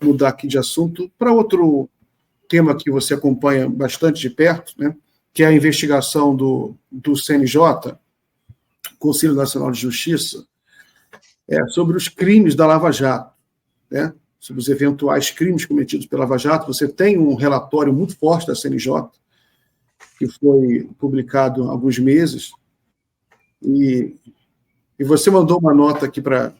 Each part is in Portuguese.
mudar aqui de assunto para outro tema que você acompanha bastante de perto, né, que é a investigação do CNJ, Conselho Nacional de Justiça, sobre os crimes da Lava Jato, né, sobre os eventuais crimes cometidos pela Lava Jato. Você tem um relatório muito forte da CNJ, que foi publicado há alguns meses, e você mandou uma nota aqui para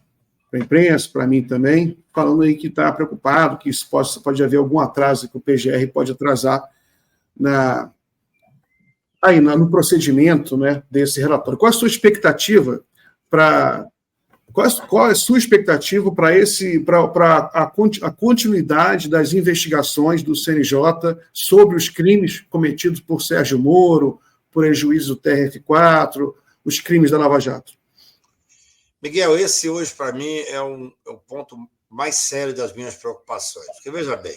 a imprensa, para mim também, falando aí que está preocupado, que isso pode haver algum atraso, que o PGR pode atrasar no procedimento, né, desse relatório. Qual a sua expectativa para qual é a sua expectativa para a continuidade das investigações do CNJ sobre os crimes cometidos por Sérgio Moro, por ex-juízes do TRF4, os crimes da Lava Jato? Miguel, esse hoje, para mim, é o ponto mais sério das minhas preocupações. Porque, veja bem,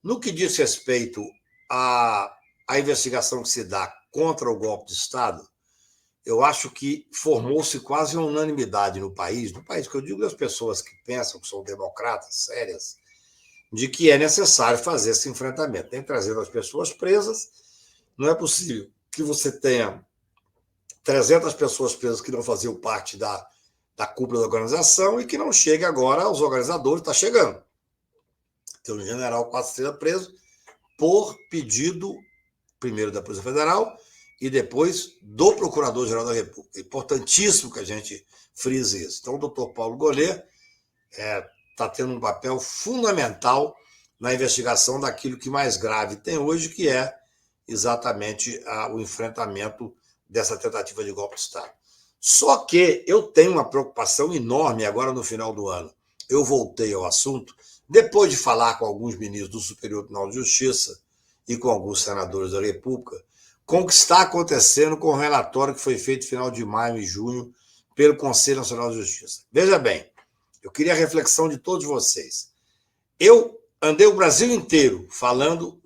no que diz respeito à investigação que se dá contra o golpe de Estado, eu acho que formou-se quase uma unanimidade no país que eu digo das pessoas que pensam, que são democratas, sérias, de que é necessário fazer esse enfrentamento. Tem trazendo as pessoas presas, não é possível que você tenha 300 pessoas presas que não faziam parte da cúpula da organização e que não chegue agora aos organizadores, está chegando. Tem um general 4 estrelas preso por pedido, primeiro da Polícia Federal e depois do Procurador-Geral da República. É importantíssimo que a gente frise isso. Então, o doutor Paulo Gonet está tendo um papel fundamental na investigação daquilo que mais grave tem hoje, que é exatamente o enfrentamento dessa tentativa de golpe de Estado. Só que eu tenho uma preocupação enorme agora no final do ano. Eu voltei ao assunto, depois de falar com alguns ministros do Superior Tribunal de Justiça e com alguns senadores da República, com o que está acontecendo com o relatório que foi feito no final de maio e junho pelo Conselho Nacional de Justiça. Veja bem, eu queria a reflexão de todos vocês. Eu andei o Brasil inteiro falando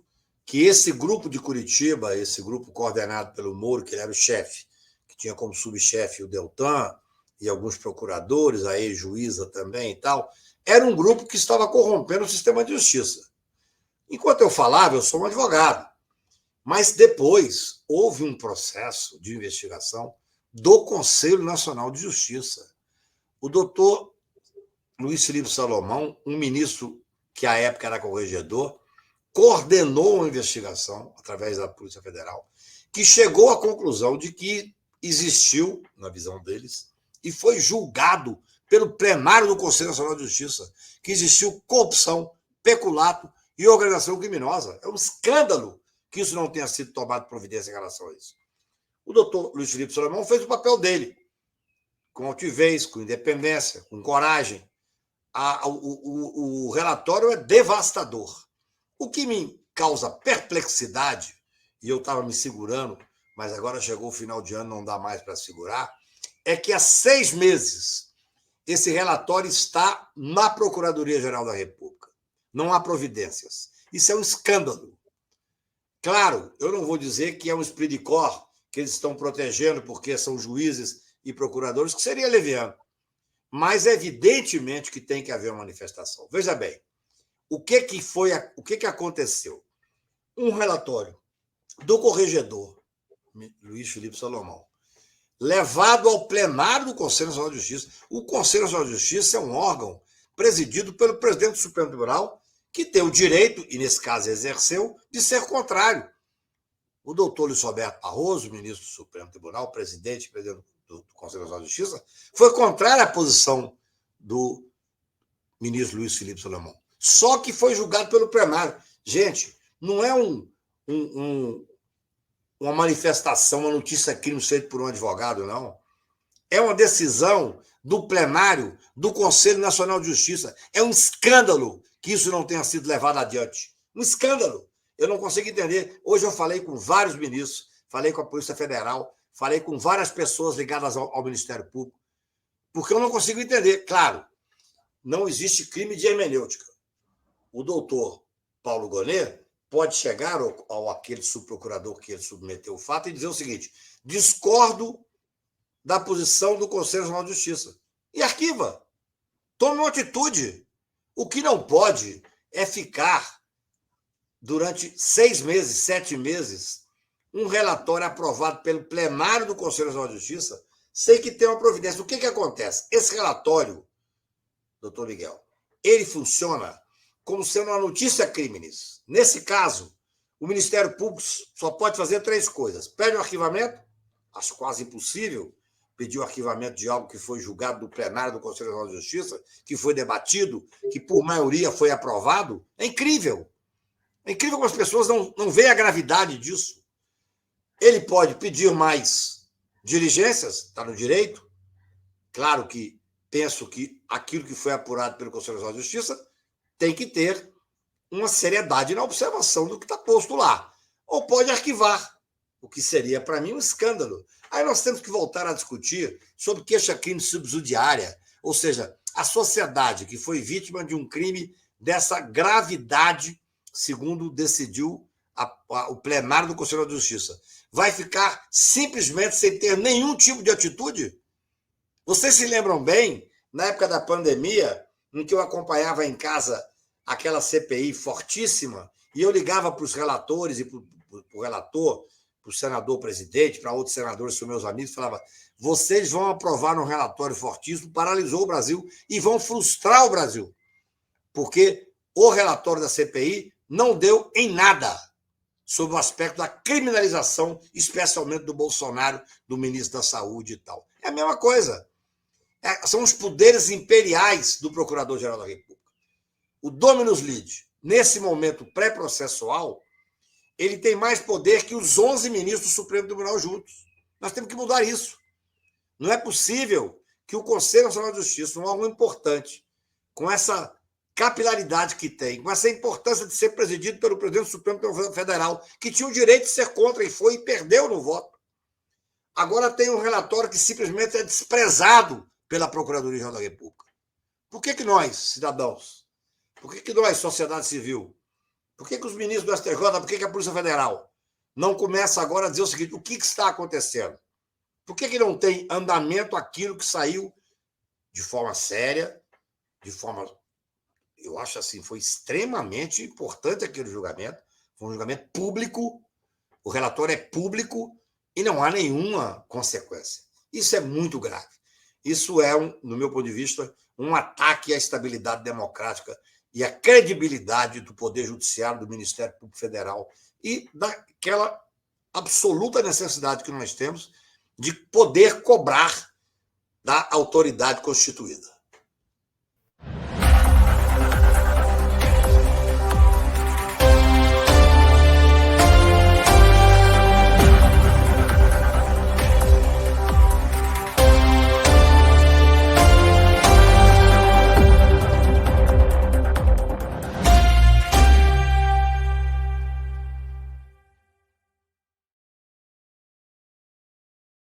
que esse grupo de Curitiba, esse grupo coordenado pelo Moro, que ele era o chefe, que tinha como subchefe o Deltan e alguns procuradores, a ex-juíza também e tal, era um grupo que estava corrompendo o sistema de justiça. Enquanto eu falava, eu sou um advogado. Mas depois houve um processo de investigação do Conselho Nacional de Justiça. O doutor Luiz Felipe Salomão, um ministro que à época era corregedor, coordenou uma investigação através da Polícia Federal, que chegou à conclusão de que existiu, na visão deles, e foi julgado pelo plenário do Conselho Nacional de Justiça, que existiu corrupção, peculato e organização criminosa. É um escândalo que isso não tenha sido tomado providência em relação a isso. O doutor Luiz Felipe Salomão fez o papel dele, com altivez, com independência, com coragem. O relatório é devastador. O que me causa perplexidade, e eu estava me segurando, mas agora chegou o final de ano, não dá mais para segurar, é que há 6 meses esse relatório está na Procuradoria-Geral da República. Não há providências. Isso é um escândalo. Claro, eu não vou dizer que é um esprit de corps que eles estão protegendo porque são juízes e procuradores, que seria leviano. Mas evidentemente que tem que haver uma manifestação. Veja bem, o que aconteceu? Um relatório do corregedor, Luiz Felipe Salomão, levado ao plenário do Conselho Nacional de Justiça. O Conselho Nacional de Justiça é um órgão presidido pelo presidente do Supremo Tribunal, que tem o direito, e nesse caso exerceu, de ser contrário. O doutor Luiz Roberto Barroso, ministro do Supremo Tribunal, presidente do Conselho Nacional de Justiça, foi contrário à posição do ministro Luiz Felipe Salomão. Só que foi julgado pelo plenário. Gente, não é uma manifestação, uma notícia crime feita por um advogado, não. É uma decisão do plenário do Conselho Nacional de Justiça. É um escândalo que isso não tenha sido levado adiante. Um escândalo. Eu não consigo entender. Hoje eu falei com vários ministros, falei com a Polícia Federal, falei com várias pessoas ligadas ao Ministério Público, porque eu não consigo entender. Claro, não existe crime de hermenêutica. O doutor Paulo Gonet pode chegar ao aquele subprocurador que ele submeteu o fato e dizer o seguinte: discordo da posição do Conselho Nacional de Justiça. E arquiva. Tome uma atitude. O que não pode é ficar durante 6 meses, 7 meses, um relatório aprovado pelo plenário do Conselho Nacional de Justiça sem que tenha uma providência. O que acontece? Esse relatório, doutor Miguel, ele funciona como sendo uma notícia crimes. Nesse caso, o Ministério Público só pode fazer 3 coisas. Pede o arquivamento, acho quase impossível pedir o arquivamento de algo que foi julgado no plenário do Conselho Nacional de Justiça, que foi debatido, que por maioria foi aprovado. É incrível. É incrível como as pessoas não veem a gravidade disso. Ele pode pedir mais diligências, está no direito. Claro que penso que aquilo que foi apurado pelo Conselho Nacional de Justiça tem que ter uma seriedade na observação do que está posto lá. Ou pode arquivar, o que seria, para mim, um escândalo. Aí nós temos que voltar a discutir sobre queixa-crime subsidiária, ou seja, a sociedade que foi vítima de um crime dessa gravidade, segundo decidiu o plenário do Conselho de Justiça, vai ficar simplesmente sem ter nenhum tipo de atitude? Vocês se lembram bem, na época da pandemia, em que eu acompanhava em casa aquela CPI fortíssima, e eu ligava para os relatores e para o relator, para o senador presidente, para outros senadores, que são meus amigos, falava: vocês vão aprovar um relatório fortíssimo, paralisou o Brasil e vão frustrar o Brasil, porque o relatório da CPI não deu em nada sobre o aspecto da criminalização, especialmente do Bolsonaro, do ministro da Saúde e tal. É a mesma coisa. São os poderes imperiais do Procurador-Geral da República. O Dominus Lide, nesse momento pré-processual, ele tem mais poder que os 11 ministros do Supremo Tribunal juntos. Nós temos que mudar isso. Não é possível que o Conselho Nacional de Justiça, um órgão importante, com essa capilaridade que tem, com essa importância de ser presidido pelo presidente do Supremo Tribunal Federal, que tinha o direito de ser contra e foi e perdeu no voto. Agora tem um relatório que simplesmente é desprezado pela Procuradoria-Geral da República. Por que nós, cidadãos, por que nós, sociedade civil, por que os ministros do STJ, por que a Polícia Federal não começa agora a dizer o seguinte: o que está acontecendo? Por que não tem andamento aquilo que saiu de forma séria, de forma... Eu acho assim, foi extremamente importante aquele julgamento, foi um julgamento público, o relatório é público e não há nenhuma consequência. Isso é muito grave. Isso é, no meu ponto de vista, um ataque à estabilidade democrática e à credibilidade do Poder Judiciário, do Ministério Público Federal e daquela absoluta necessidade que nós temos de poder cobrar da autoridade constituída.